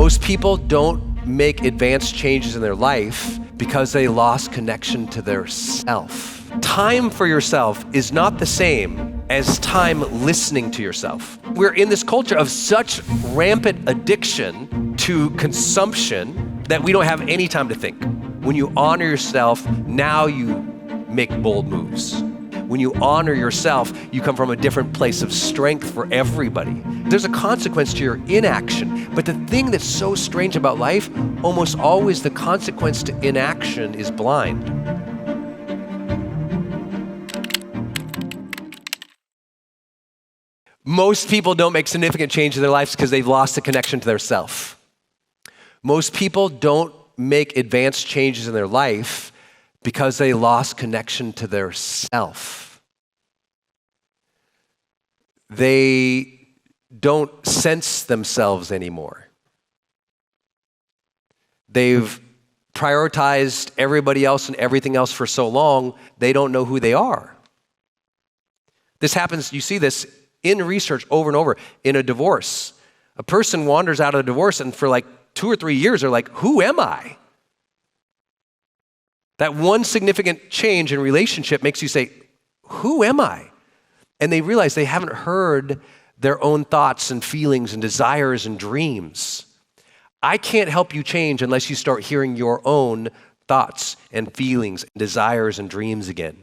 Most people don't make advanced changes in their life because they lost connection to their self. Time for yourself is not the same as time listening to yourself. We're in this culture of such rampant addiction to consumption that we don't have any time to think. When you honor yourself, now you make bold moves. When you honor yourself, you come from a different place of strength for everybody. There's a consequence to your inaction, but the thing that's so strange about life, almost always the consequence to inaction is blind. Most people don't make significant change in their lives because they've lost the connection to their self. Most people don't make advanced changes in their life because they lost connection to their self. They don't sense themselves anymore. They've prioritized everybody else and everything else for so long, they don't know who they are. This happens, you see this in research over and over. In a divorce, a person wanders out of a divorce and for like 2 or 3 years, they're like, who am I? That one significant change in relationship makes you say, who am I? And they realize they haven't heard their own thoughts and feelings and desires and dreams. I can't help you change unless you start hearing your own thoughts and feelings and desires and dreams again.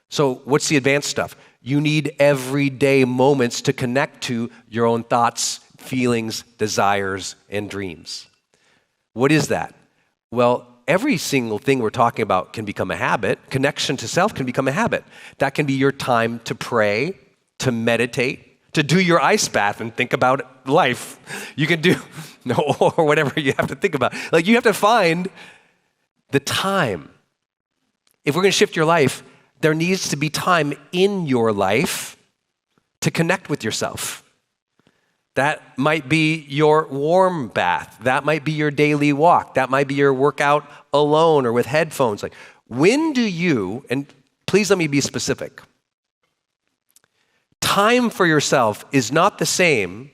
So what's the advanced stuff? You need everyday moments to connect to your own thoughts, feelings, desires, and dreams. What is that? Well, every single thing we're talking about can become a habit. Connection to self can become a habit. That can be your time to pray, to meditate, to do your ice bath and think about life. You can do, or whatever you have to think about. Like you have to find the time. If we're going to shift your life, there needs to be time in your life to connect with yourself. That might be your warm bath. That might be your daily walk. That might be your workout alone or with headphones. Like, when do you, and please let me be specific, time for yourself is not the same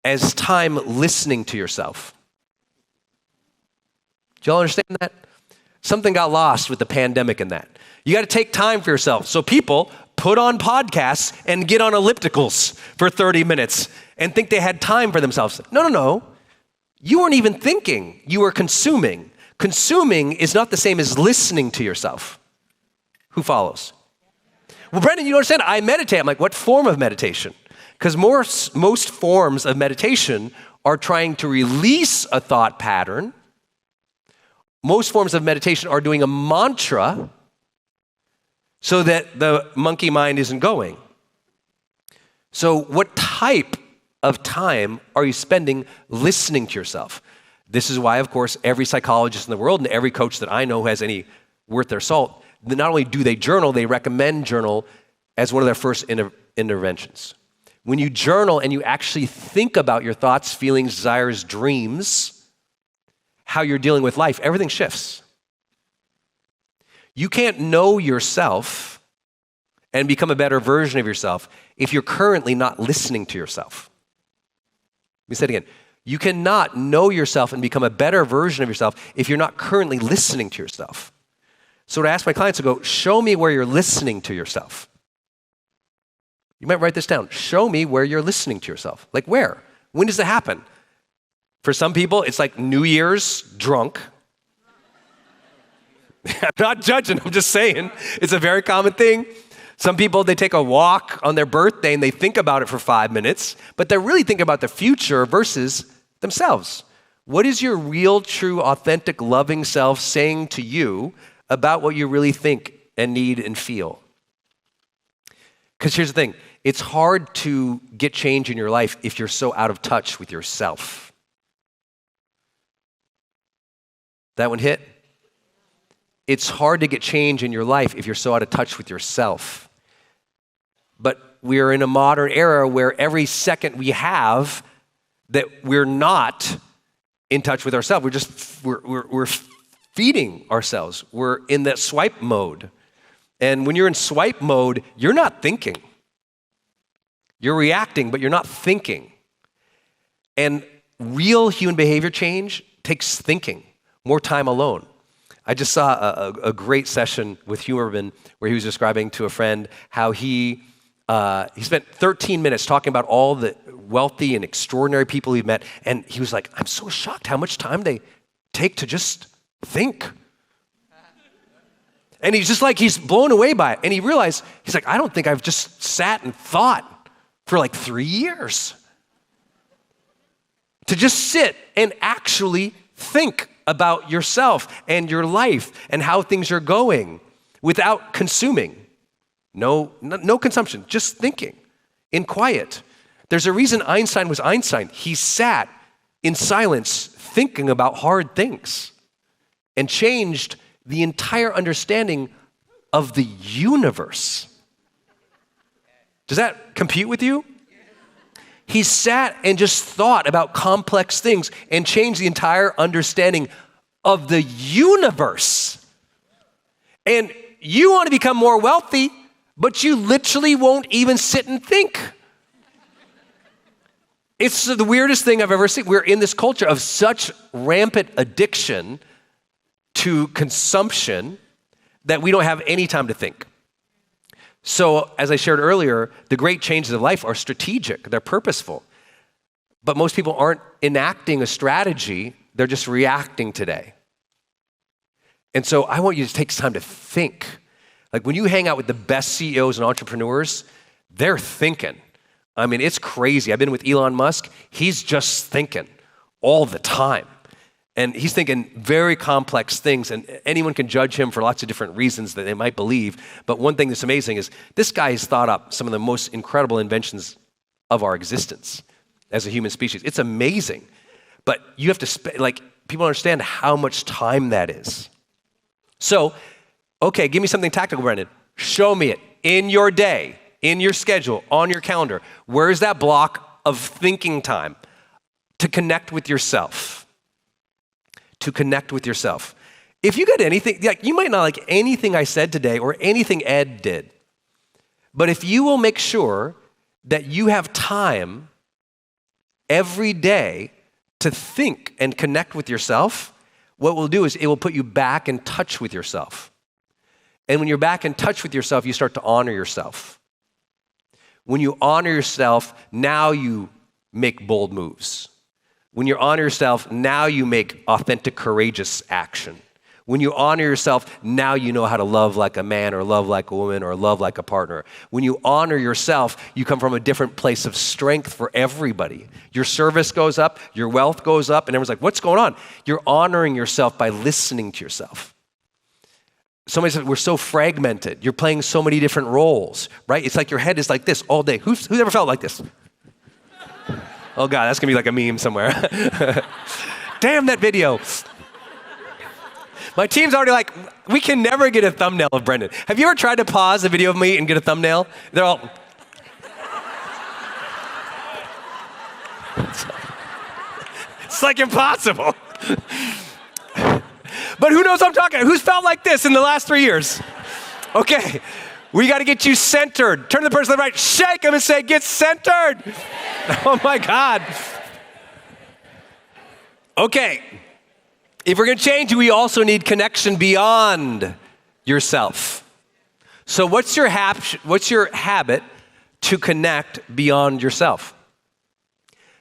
as time listening to yourself. Do y'all understand that? Something got lost with the pandemic in that. You got to take time for yourself. So people put on podcasts and get on ellipticals for 30 minutes and think they had time for themselves. No. You weren't even thinking. You were consuming. Consuming is not the same as listening to yourself. Who follows? Well, Brendon, you don't understand. I meditate. I'm like, what form of meditation? Because most forms of meditation are trying to release a thought pattern. Most forms of meditation are doing a mantra so that the monkey mind isn't going. So what type of time are you spending listening to yourself? This is why, of course, every psychologist in the world and every coach that I know who has any worth their salt, not only do they journal, they recommend journal as one of their first interventions. When you journal and you actually think about your thoughts, feelings, desires, dreams, how you're dealing with life, everything shifts. You can't know yourself and become a better version of yourself if you're currently not listening to yourself. Let me say it again. You cannot know yourself and become a better version of yourself if you're not currently listening to yourself. So to ask my clients to go, show me where you're listening to yourself. You might write this down. Show me where you're listening to yourself. Like where? When does it happen? For some people, it's like New Year's drunk. I'm not judging, I'm just saying. It's a very common thing. Some people, they take a walk on their birthday and they think about it for 5 minutes, but they're really thinking about the future versus themselves. What is your real, true, authentic, loving self saying to you about what you really think and need and feel? Because here's the thing, it's hard to get change in your life if you're so out of touch with yourself. That one hit? It's hard to get change in your life if you're so out of touch with yourself. But we're in a modern era where every second we have that we're not in touch with ourselves. We're feeding ourselves. We're in that swipe mode. And when you're in swipe mode, you're not thinking. You're reacting, but you're not thinking. And real human behavior change takes thinking, more time alone. I just saw a great session with Huberman where he was describing to a friend how he spent 13 minutes talking about all the wealthy and extraordinary people he'd met, and he was like, I'm so shocked how much time they take to just think. And he's blown away by it. And he realized, he's like, I don't think I've just sat and thought for like 3 years. To just sit and actually think about yourself and your life and how things are going without consuming. No consumption, just thinking in quiet. There's a reason Einstein was Einstein. He sat in silence thinking about hard things and changed the entire understanding of the universe. Does that compute with you? He sat and just thought about complex things and changed the entire understanding of the universe. And you want to become more wealthy, but you literally won't even sit and think. It's the weirdest thing I've ever seen. We're in this culture of such rampant addiction to consumption that we don't have any time to think. So, as I shared earlier, the great changes of life are strategic, they're purposeful. But most people aren't enacting a strategy, they're just reacting today. And so I want you to take some time to think. Like when you hang out with the best CEOs and entrepreneurs, they're thinking. I mean, it's crazy. I've been with Elon Musk, he's just thinking all the time. And he's thinking very complex things, and anyone can judge him for lots of different reasons that they might believe. But one thing that's amazing is this guy has thought up some of the most incredible inventions of our existence as a human species. It's amazing. But you have to, people understand how much time that is. So, okay, give me something tactical, Brendon. Show me it in your day, in your schedule, on your calendar. Where's that block of thinking time to connect with yourself? To connect with yourself. If you got anything, you might not like anything I said today or anything Ed did, but if you will make sure that you have time every day to think and connect with yourself, what we'll do is it will put you back in touch with yourself. And when you're back in touch with yourself, you start to honor yourself. When you honor yourself, now you make bold moves. When you honor yourself, now you make authentic, courageous action. When you honor yourself, now you know how to love like a man or love like a woman or love like a partner. When you honor yourself, you come from a different place of strength for everybody. Your service goes up, your wealth goes up, and everyone's like, what's going on? You're honoring yourself by listening to yourself. Somebody said, we're so fragmented. You're playing so many different roles, right? It's like your head is like this all day. Who's ever felt like this? Oh God, that's gonna be like a meme somewhere. Damn that video. My team's already like, we can never get a thumbnail of Brendon. Have you ever tried to pause a video of me and get a thumbnail? They're all. It's like impossible. But who knows what I'm talking about? Who's felt like this in the last 3 years? Okay, we gotta get you centered. Turn to the person to the right, shake them and say, get centered. Oh my God. Okay, if we're gonna change, we also need connection beyond yourself. So what's your habit to connect beyond yourself?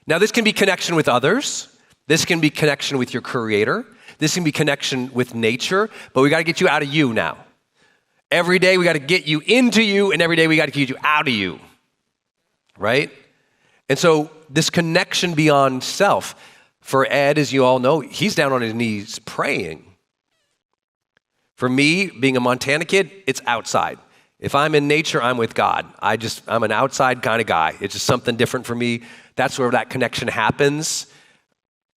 Now this can be connection with others. This can be connection with your creator. This can be connection with nature, but we gotta get you out of you now. Every day we gotta get you into you, and every day we gotta get you out of you, right? And so this connection beyond self, for Ed, as you all know, he's down on his knees praying. For me, being a Montana kid, it's outside. If I'm in nature, I'm with God. I'm an outside kind of guy. It's just something different for me. That's where that connection happens.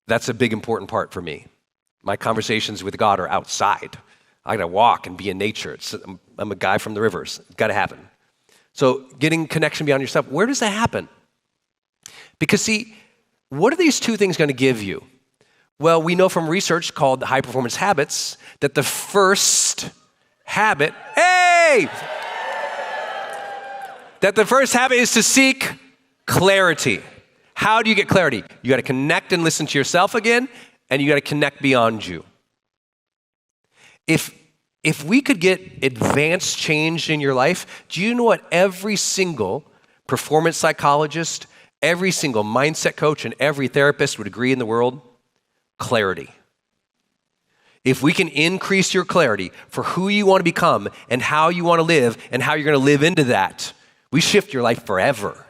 That's a big, important part for me. My conversations with God are outside. I gotta walk and be in nature. I'm a guy from the rivers. It's gotta happen. So getting connection beyond yourself, where does that happen? Because see, what are these two things gonna give you? Well, we know from research called high performance habits that the first habit, that the first habit is to seek clarity. How do you get clarity? You got to connect and listen to yourself again, and you got to connect beyond you. If we could get advanced change in your life, do you know what every single performance psychologist, every single mindset coach, and every therapist would agree in the world? Clarity. If we can increase your clarity for who you want to become and how you want to live and how you're going to live into that, we shift your life forever.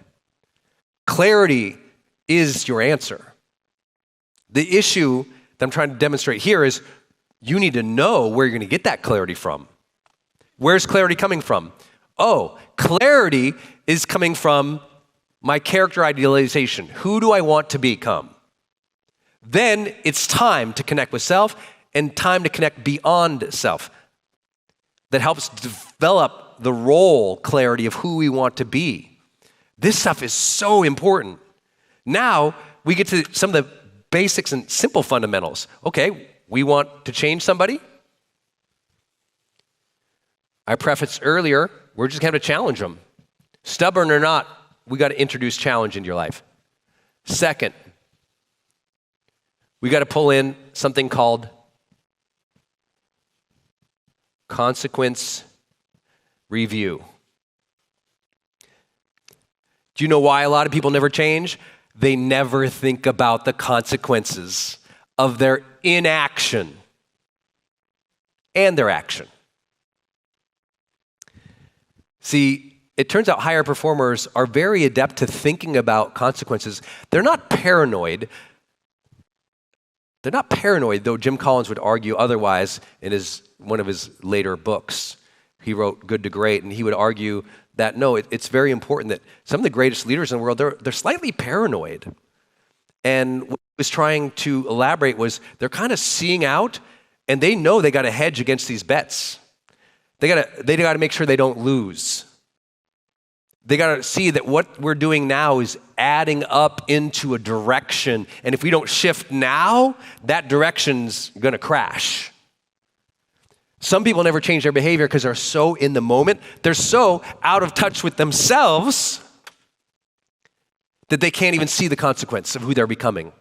Clarity is your answer. The issue that I'm trying to demonstrate here is you need to know where you're going to get that clarity from. Where's clarity coming from? Oh, clarity is coming from my character idealization. Who do I want to become? Then it's time to connect with self and time to connect beyond self. That helps develop the role clarity of who we want to be. This stuff is so important. Now we get to some of the basics and simple fundamentals. Okay, we want to change somebody. I prefaced earlier, we're just going to challenge them. Stubborn or not, we got to introduce challenge into your life. Second, we got to pull in something called consequence review. Do you know why a lot of people never change? They never think about the consequences of their inaction and their action. See, it turns out higher performers are very adept to thinking about consequences. They're not paranoid. They're not paranoid, though Jim Collins would argue otherwise in one of his later books. He wrote Good to Great, and he would argue that, no, it's very important that some of the greatest leaders in the world, they're slightly paranoid. And what he was trying to elaborate was they're kind of seeing out, and they know they got to hedge against these bets. They got to make sure they don't lose. They got to see that what we're doing now is adding up into a direction, and if we don't shift now, that direction's going to crash. Some people never change their behavior because they're so in the moment. They're so out of touch with themselves that they can't even see the consequence of who they're becoming.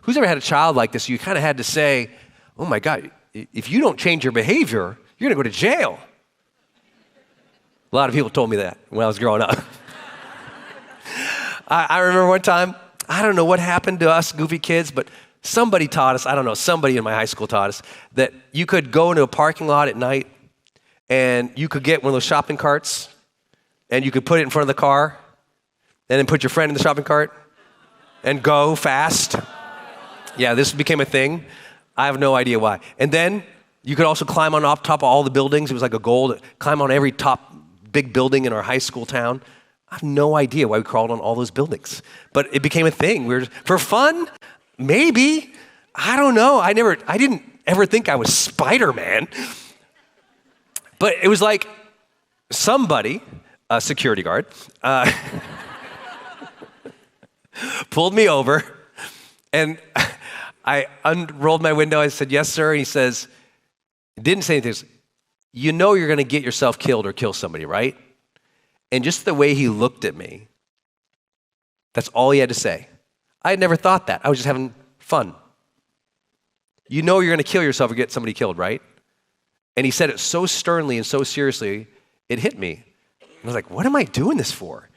Who's ever had a child like this? You kind of had to say, oh my God, if you don't change your behavior, you're going to go to jail. A lot of people told me that when I was growing up. I remember one time, I don't know what happened to us goofy kids, but somebody taught us, I don't know, somebody in my high school taught us that you could go into a parking lot at night and you could get one of those shopping carts and you could put it in front of the car and then put your friend in the shopping cart and go fast. Yeah, this became a thing. I have no idea why. And then you could also climb on top of all the buildings. It was like a goal to climb on every top big building in our high school town. I have no idea why we crawled on all those buildings, but it became a thing. For fun, maybe. I don't know. I didn't ever think I was Spider-Man. But it was like somebody, a security guard, pulled me over, and I unrolled my window. I said, yes, sir. And he says, didn't say anything. He says, you know you're going to get yourself killed or kill somebody, right? And just the way he looked at me, that's all he had to say. I had never thought that. I was just having fun. You know you're going to kill yourself or get somebody killed, right? And he said it so sternly and so seriously, it hit me. I was like, what am I doing this for?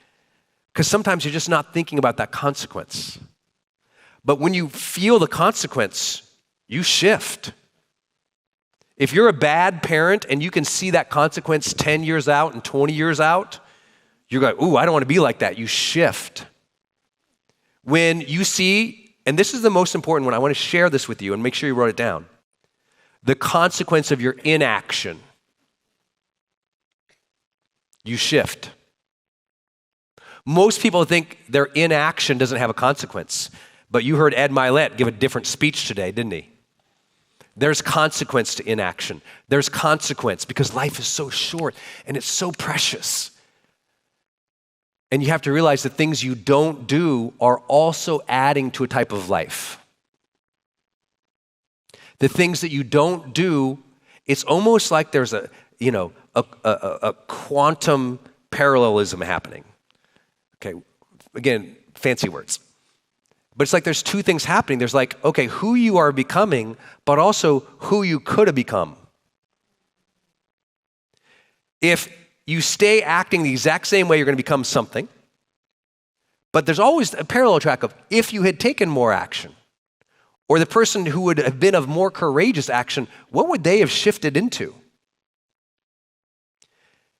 Because sometimes you're just not thinking about that consequence. But when you feel the consequence, you shift. If you're a bad parent and you can see that consequence 10 years out and 20 years out, you're like, ooh, I don't want to be like that. You shift. When you see, and this is the most important one, I want to share this with you and make sure you wrote it down. The consequence of your inaction. You shift. Most people think their inaction doesn't have a consequence, but you heard Ed Milet give a different speech today, didn't he? There's consequence to inaction. There's consequence because life is so short and it's so precious. And you have to realize the things you don't do are also adding to a type of life. The things that you don't do, it's almost like there's a quantum parallelism happening. Okay, again, fancy words. But it's like there's two things happening. There's like, okay, who you are becoming, but also who you could have become. If you stay acting the exact same way, you're going to become something. But there's always a parallel track of if you had taken more action, or the person who would have been of more courageous action, what would they have shifted into?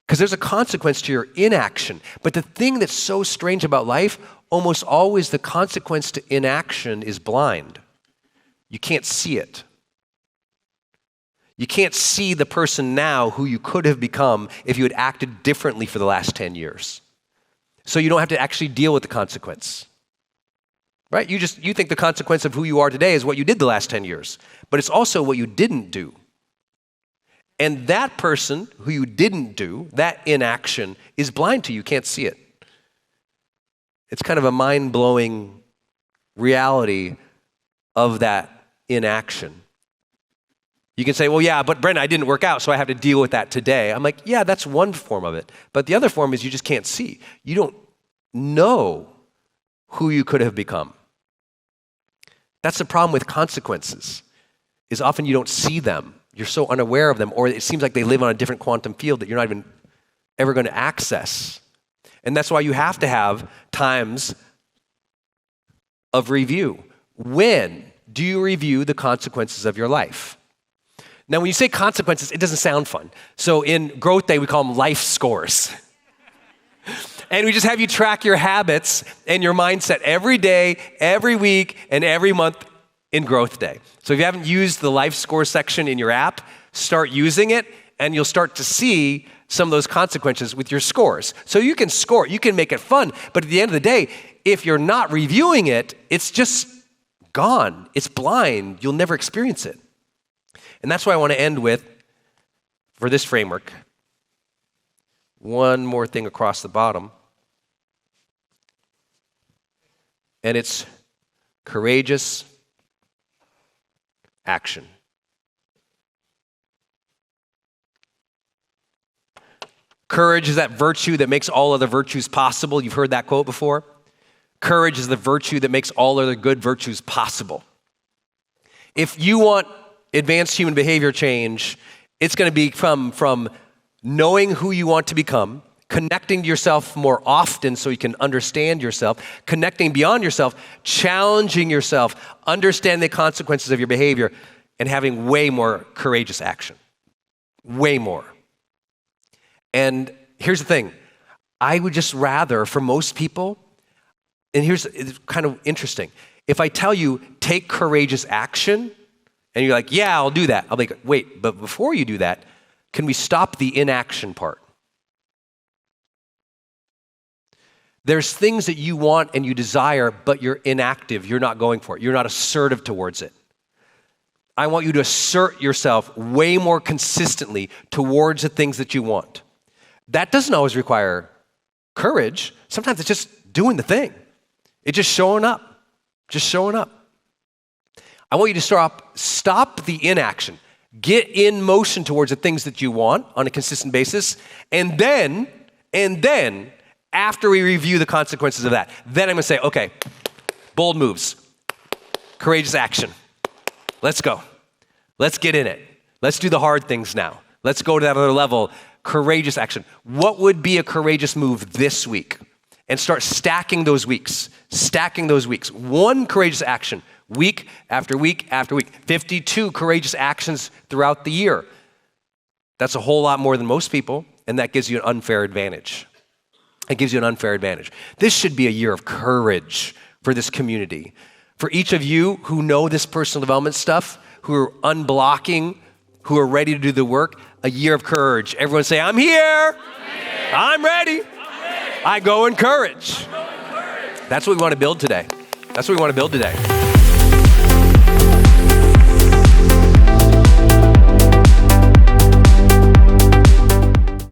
Because there's a consequence to your inaction. But the thing that's so strange about life, almost always the consequence to inaction is blind. You can't see it. You can't see the person now who you could have become if you had acted differently for the last 10 years. So you don't have to actually deal with the consequence. Right? You think the consequence of who you are today is what you did the last 10 years. But it's also what you didn't do. And that person who you didn't do, that inaction, is blind to you. You can't see it. It's kind of a mind-blowing reality of that inaction. You can say, well, yeah, but Brendon, I didn't work out, so I have to deal with that today. I'm like, yeah, that's one form of it. But the other form is you just can't see. You don't know who you could have become. That's the problem with consequences, is often you don't see them. You're so unaware of them, or it seems like they live on a different quantum field that you're not even ever going to access. And that's why you have to have times of review. When do you review the consequences of your life? Now, when you say consequences, it doesn't sound fun. So in Growth Day, we call them life scores. And we just have you track your habits and your mindset every day, every week, and every month in Growth Day. So if you haven't used the life score section in your app, start using it, and you'll start to see some of those consequences with your scores. So you can score, you can make it fun, but at the end of the day, if you're not reviewing it, it's just gone. It's blind. You'll never experience it. And that's why I want to end with, for this framework, one more thing across the bottom. And it's courageous action. Courage is that virtue that makes all other virtues possible. You've heard that quote before. Courage is the virtue that makes all other good virtues possible. If you want advanced human behavior change, it's going to be from knowing who you want to become, connecting to yourself more often so you can understand yourself, connecting beyond yourself, challenging yourself, understanding the consequences of your behavior, and having way more courageous action. Way more. And here's the thing. I would just rather, for most people, and it's kind of interesting. If I tell you, take courageous action, and you're like, yeah, I'll do that. I'll be like, wait, but before you do that, can we stop the inaction part? There's things that you want and you desire, but you're inactive. You're not going for it. You're not assertive towards it. I want you to assert yourself way more consistently towards the things that you want. That doesn't always require courage. Sometimes it's just doing the thing. It's just showing up. Just showing up. I want you to stop the inaction. Get in motion towards the things that you want on a consistent basis. And then, after we review the consequences of that, then I'm going to say, okay, bold moves, courageous action. Let's go. Let's get in it. Let's do the hard things now. Let's go to that other level, courageous action. What would be a courageous move this week? And start stacking those weeks. One courageous action, week after week after week. 52 courageous actions throughout the year. That's a whole lot more than most people, and that gives you an unfair advantage. It gives you an unfair advantage. This should be a year of courage for this community. For each of you who know this personal development stuff, who are unblocking, who are ready to do the work, a year of courage. Everyone say, I'm here. I'm ready. I go in courage. That's what we want to build today.